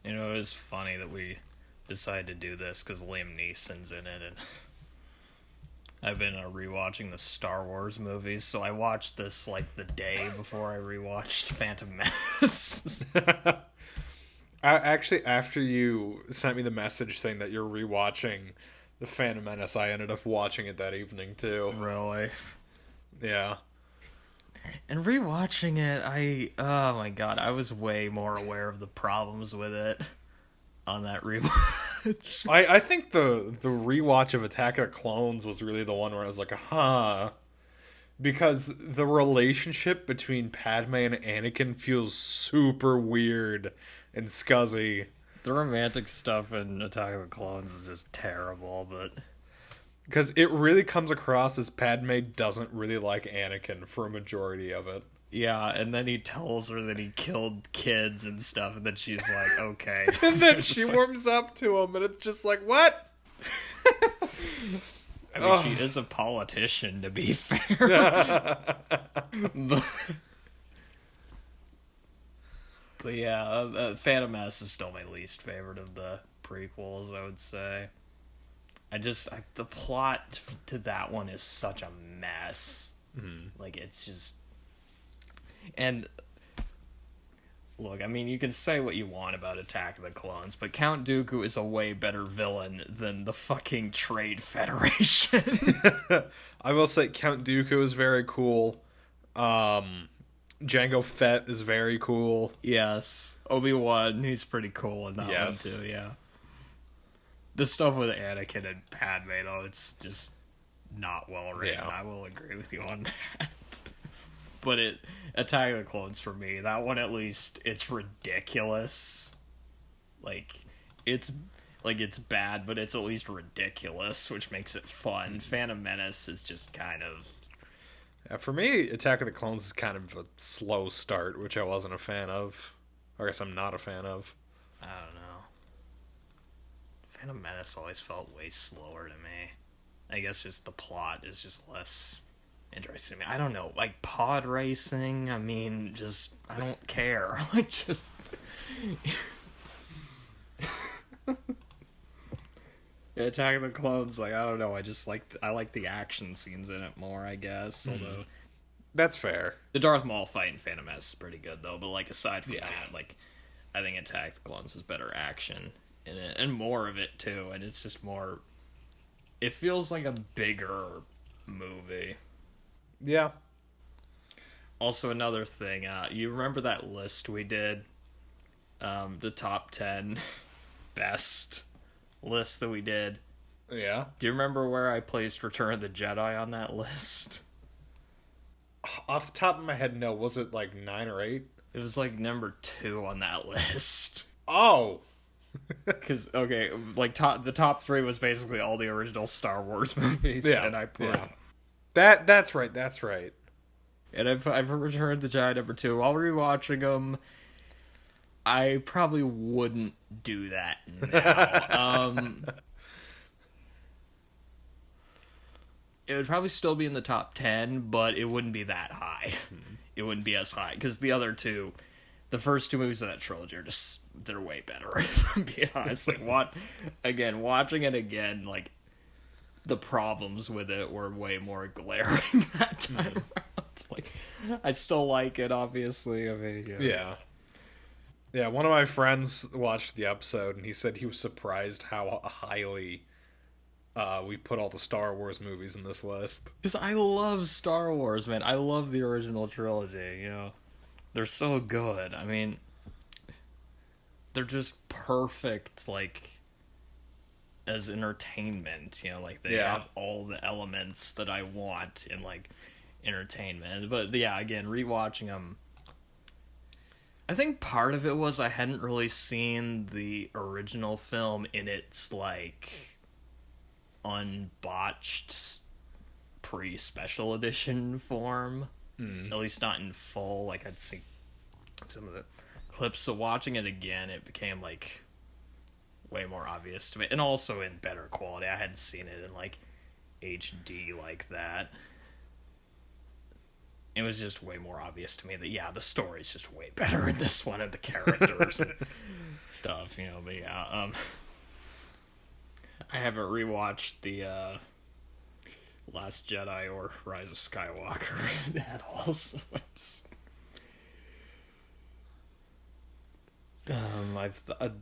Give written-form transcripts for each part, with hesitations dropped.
You know, it's funny that we decided to do this because Liam Neeson's in it, and I've been rewatching the Star Wars movies, so I watched this like the day before I rewatched Phantom Menace. Actually, after you sent me the message saying that you're rewatching The Phantom Menace, I ended up watching it that evening too. Really? Yeah. And rewatching it, oh my god, I was way more aware of the problems with it on that rewatch. I think the rewatch of Attack of the Clones was really the one where I was like, huh. Because the relationship between Padme and Anakin feels super weird and scuzzy. The romantic stuff in Attack of the Clones is just terrible, but Because it really comes across as Padme doesn't really like Anakin for a majority of it. yeah, and then he tells her that he killed kids and stuff, and then she's like, okay. And then she warms up to him, and it's just like, what? I mean, she is a politician, to be fair. But yeah, Phantom Menace is still my least favorite of the prequels, I would say. The plot to that one is such a mess. Mm-hmm. Like, it's just... And, look, I mean, you can say what you want about Attack of the Clones, but Count Dooku is a way better villain than the fucking Trade Federation. I will say Count Dooku is very cool. Jango Fett is very cool. Yes. Obi-Wan, he's pretty cool in that one, too, yeah. The stuff with Anakin and Padme, though, it's just not well written. Yeah. I will agree with you on that. But Attack of the Clones, for me, that one at least, it's ridiculous. It's bad, but it's at least ridiculous, which makes it fun. Phantom Menace is just kind of... For me, Attack of the Clones is kind of a slow start, which I wasn't a fan of. Or I guess I'm not a fan of. I don't know. Phantom Menace always felt way slower to me. I guess just the plot is just less interesting to me. I don't know, like pod racing, I mean, just, I don't care. Like, just... Attack of the Clones, like, I don't know, I like the action scenes in it more, I guess, although... That's fair. The Darth Maul fight in Phantom Menace is pretty good, though, but, like, aside from that, like, I think Attack of the Clones is better action in it, and more of it, too, and it's just more... It feels like a bigger movie. Yeah. Also, another thing, you remember that list we did? The top 10 best list that we did? Yeah. Do you remember where I placed Return of the Jedi on that list? Off the top of my head, no. Was it like 9 or 8? It was like number 2 on that list. Oh! Because, okay, like the top 3 was basically all the original Star Wars movies, and I put... Yeah. That's right. And I've Returned the Jedi number 2. While rewatching them, I probably wouldn't do that now. It would probably still be in the top 10, but it wouldn't be that high. It wouldn't be as high, because the other two, the first 2 movies of that trilogy are just, they're way better, if I'm being honest. Like, watching it again, like, the problems with it were way more glaring that time around. Like, I still like it, obviously. I mean, Yeah. Yeah, one of my friends watched the episode, and he said he was surprised how highly we put all the Star Wars movies in this list. Because I love Star Wars, man. I love the original trilogy, you know. They're so good. I mean, they're just perfect, like, as entertainment, you know, like, they have all the elements that I want in, like, entertainment. But, yeah, again, rewatching them, I think part of it was I hadn't really seen the original film in its, like, unbotched pre-special edition form. At least not in full. Like, I'd see some of the clips, so watching it again, it became, like, way more obvious to me. And also in better quality. I hadn't seen it in, like, HD like that. it was just way more obvious to me that yeah, the story's just way better in this one and the characters and stuff, you know. But yeah, I haven't rewatched the Last Jedi or Rise of Skywalker at all. So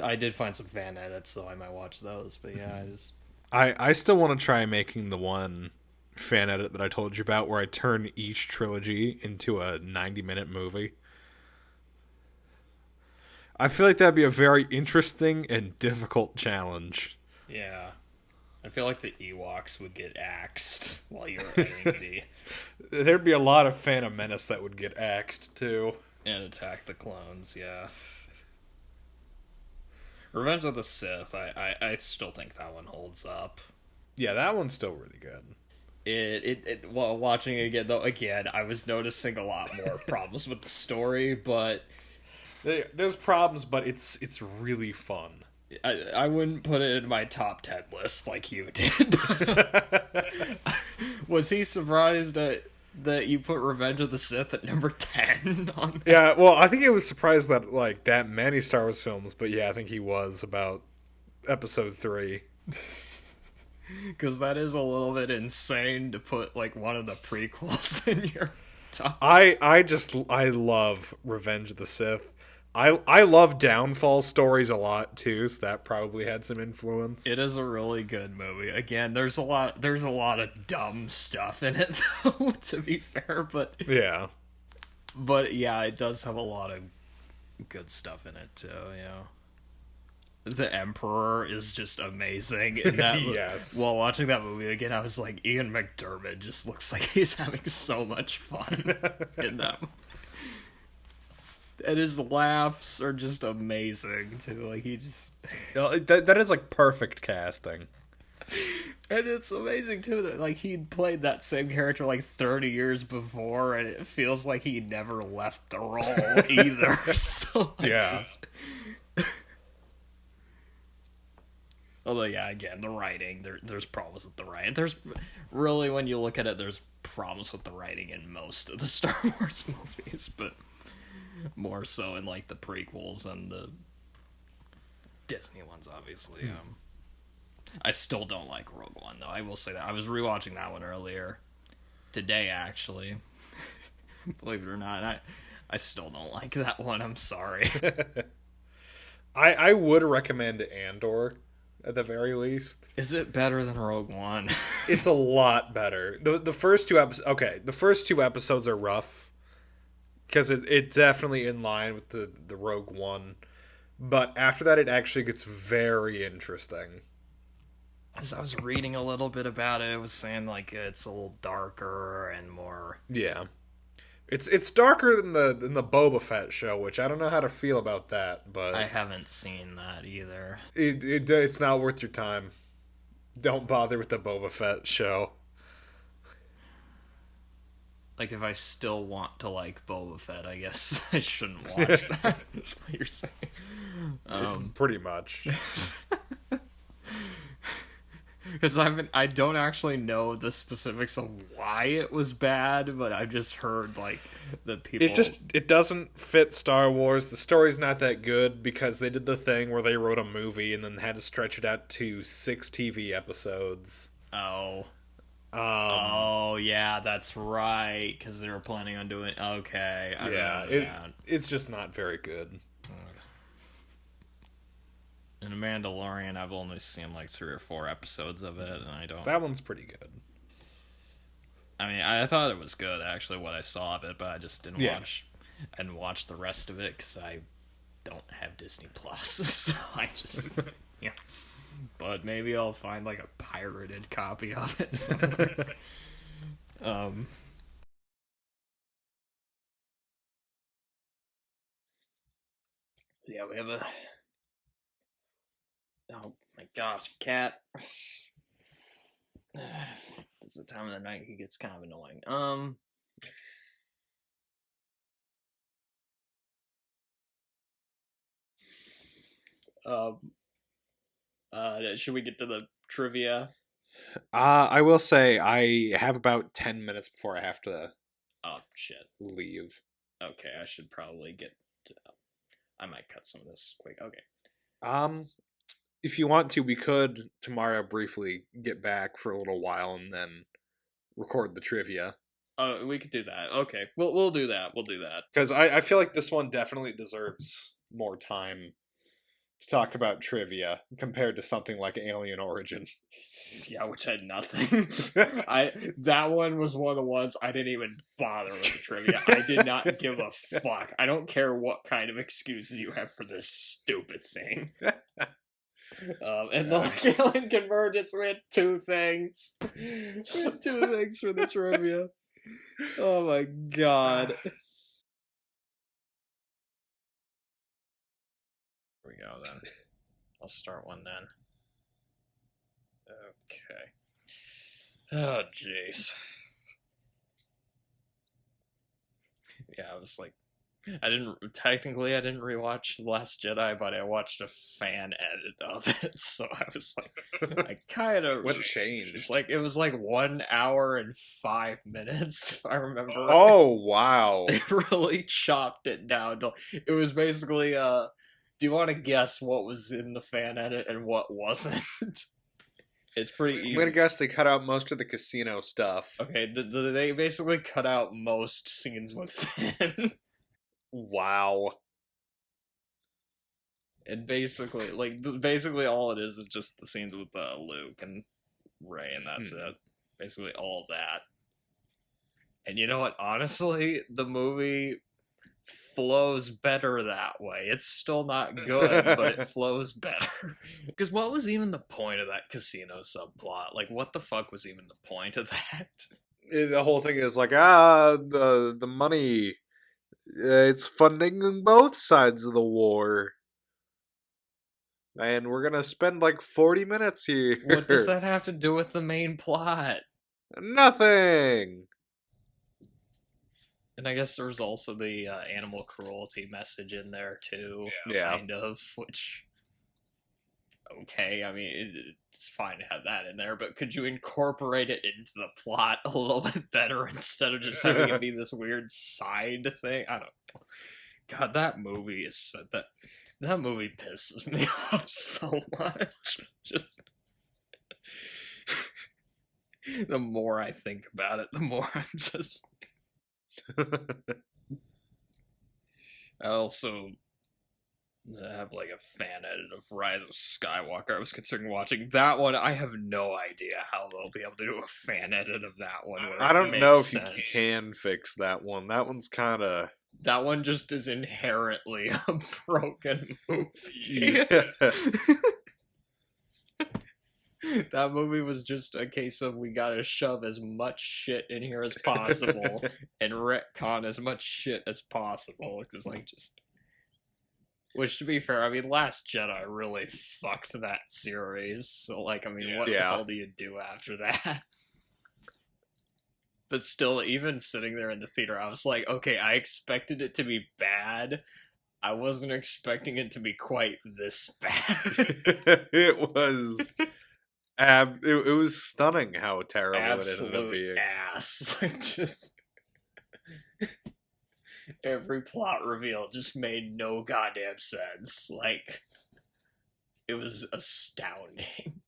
I did find some fan edits, so I might watch those. But yeah, I just I still want to try making the one fan edit that I told you about where I turn each trilogy into a 90-minute movie. I feel like that'd be a very interesting and difficult challenge. yeah. I feel like the Ewoks would get axed while you're editing There'd be a lot of Phantom Menace that would get axed too. and Attack the Clones. Yeah. Revenge of the Sith. I still think that one holds up. Yeah, that one's still really good. While watching it again, though, again, I was noticing a lot more problems with the story, but There's problems, but it's really fun. I wouldn't put it in my top 10 list like you did. Was he surprised that you put Revenge of the Sith at number 10 on there? Yeah, well, I think he was surprised that like that many Star Wars films, but yeah, I think he was about Episode 3. Because that is a little bit insane to put like one of the prequels in your top. I love Revenge of the Sith. I love Downfall stories a lot too, so that probably had some influence. It is a really good movie. Again, there's a lot of dumb stuff in it though, to be fair, Yeah. but yeah, it does have a lot of good stuff in it too, yeah. The Emperor is just amazing in that. Yes. While watching that movie again, I was like, Ian McDiarmid just looks like he's having so much fun in that. And his laughs are just amazing too. Like he just, That is like perfect casting. and it's amazing too that like he played that same character like 30 years before, and it feels like he never left the role either. So like, Yeah. although, yeah, again, the writing, there's problems with the writing. There's really, when you look at it, there's problems with the writing in most of the Star Wars movies, but more so in, like, the prequels and the Disney ones, obviously. I still don't like Rogue One, though. I will say that. I was rewatching that one earlier. Today, actually. Believe it or not. I still don't like that one. I'm sorry. I would recommend Andor at the very least. Is it better than Rogue One? It's a lot better. The first two episodes, okay, the first two episodes are rough because it's definitely in line with the Rogue One, but after that it actually gets very interesting. As I was reading a little bit about it, it was saying like it's a little darker and more. Yeah, it's darker than the Boba Fett show, which I don't know how to feel about that, but I haven't seen that either. it's not worth your time. Don't bother with the Boba Fett show. Like if I still want to like Boba Fett, I guess I shouldn't watch that. That's what you're saying. Pretty much. Because I don't actually know the specifics of why it was bad, but I've just heard like the people. It doesn't fit Star Wars. The story's not that good because they did the thing where they wrote a movie and then had to stretch it out to 6 TV episodes. Oh. Oh yeah, that's right. Because they were planning on doing. Okay. It's just not very good. In Mandalorian, I've only seen like 3 or 4 episodes of it, and I don't. That one's pretty good. I mean, I thought it was good actually what I saw of it, but I just didn't watch the rest of it because I don't have Disney Plus, so I just yeah. But maybe I'll find like a pirated copy of it somewhere. Yeah, we have a. Oh my gosh, cat. This is the time of the night he gets kind of annoying. Should we get to the trivia? I will say I have about 10 minutes before I have to Oh shit. leave. Okay, I should probably get. I might cut some of this quick. Okay. If you want to, we could tomorrow briefly get back for a little while and then record the trivia. We could do that. Okay, we'll do that. We'll do that. Because I feel like this one definitely deserves more time to talk about trivia compared to something like Alien Origin. Yeah, which had nothing. That one was one of the ones I didn't even bother with the trivia. I did not give a fuck. I don't care what kind of excuses you have for this stupid thing. And the Alien Convergence, we had two things. We had two things for the trivia. Oh my god. Here we go then. I'll start one then. Okay. Oh jeez. Yeah, I was like, I didn't rewatch The Last Jedi, but I watched a fan edit of it, so I was like, I kind of What changed? It was like 1 hour and 5 minutes, if I remember. Oh wow! They really chopped it down. It was basically, do you want to guess what was in the fan edit and what wasn't? It's pretty easy. I'm gonna guess they cut out most of the casino stuff. Okay, they basically cut out most scenes with Finn. Wow. And basically, basically all it is just the scenes with Luke and Rey, and that's it. Basically all of that. And you know what? Honestly, the movie flows better that way. It's still not good, but it flows better. Because what was even the point of that casino subplot? Like, what the fuck was even the point of that? The whole thing is like, the money, it's funding both sides of the war. And we're gonna spend like 40 minutes here. What does that have to do with the main plot? Nothing! And I guess there was also the animal cruelty message in there too, kind of, which, okay, I mean, it's fine to have that in there, but could you incorporate it into the plot a little bit better instead of just having it be this weird side thing? I don't know. God, that movie that movie pisses me off so much. Just the more I think about it, the more I'm just... I also have like a fan edit of Rise of Skywalker. I was considering watching that one. I have no idea how they'll be able to do a fan edit of that one. I don't know if you can fix that one. That one's kind of... That one just is inherently a broken movie. Yes. That movie was just a case of we gotta shove as much shit in here as possible and retcon as much shit as possible. Because, like, just... Which, to be fair, I mean, Last Jedi really fucked that series. So, like, I mean, what the hell do you do after that? But still, even sitting there in the theater, I was like, okay, I expected it to be bad. I wasn't expecting it to be quite this bad. It was... it was stunning how terrible it ended up being. Ass. Just every plot reveal just made no goddamn sense. Like, it was astounding.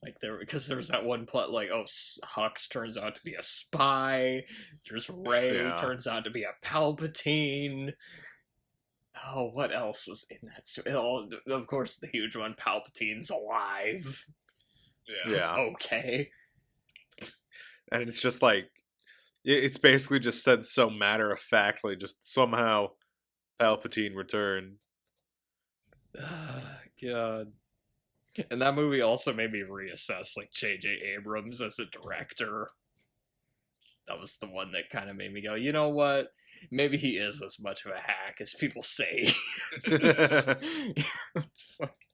Like, because there was that one plot, like, oh, Hux turns out to be a spy. There's Rey, turns out to be a Palpatine. Oh, what else was in that story? Oh, of course, the huge one, Palpatine's alive. Yeah. Okay. And it's just like, it's basically just said so matter-of-factly, just somehow Palpatine returned. God. And that movie also made me reassess, like, J.J. Abrams as a director. That was the one that kind of made me go, you know what? Maybe he is as much of a hack as people say. Just like,